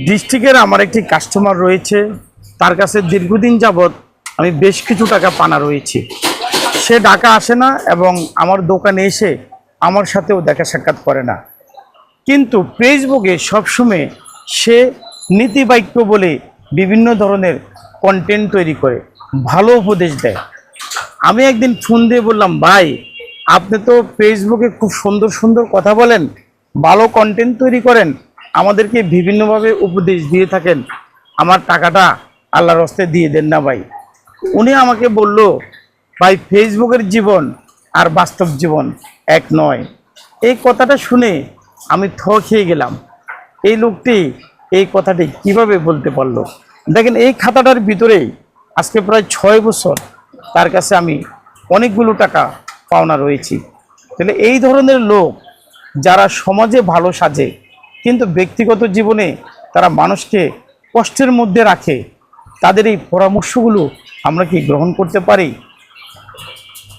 ডিস্ট্রিক্টের আমার একটি কাস্টমার রয়েছে, তার কাছে দীর্ঘদিন যাবৎ আমি বেশ কিছু টাকা পানা রয়েছি। সে ঢাকা আসে না এবং আমার দোকানে এসে আমার সাথেও দেখা সাক্ষাৎ করে না, কিন্তু ফেসবুকে সবসময় সে নীতিবাক্য বলে বিভিন্ন ধরনের কন্টেন্ট তৈরি করে, ভালো উপদেশ দেয়। আমি একদিন ফোন দিয়ে বললাম, ভাই আপনি তো ফেসবুকে খুব সুন্দর সুন্দর কথা বলেন, ভালো কন্টেন্ট তৈরি করেন, আমাদেরকে বিভিন্নভাবে উপদেশ দিয়ে থাকেন, আমার টাকাটা আল্লাহর হস্তে দিয়ে দেন না ভাই। উনি আমাকে বলল, ভাই ফেসবুকের জীবন আর বাস্তব জীবন এক নয়। এই কথাটা শুনে আমি থ খেয়ে গেলাম। এই লোকটি এই কথাটি কিভাবে বলতে পারলো? দেখেন, এই খাতাটার ভিতরেই আজকে প্রায় 6 বছর তার কাছে আমি অনেকগুলো টাকা পাওনা রয়েছি। তাহলে এই ধরনের লোক যারা সমাজে ভালো সাজে কিন্তু ব্যক্তিগত জীবনে তারা মানুষকে কষ্টের মধ্যে রাখে, তাদের এই পরামর্শগুলো আমরা কি গ্রহণ করতে পারি?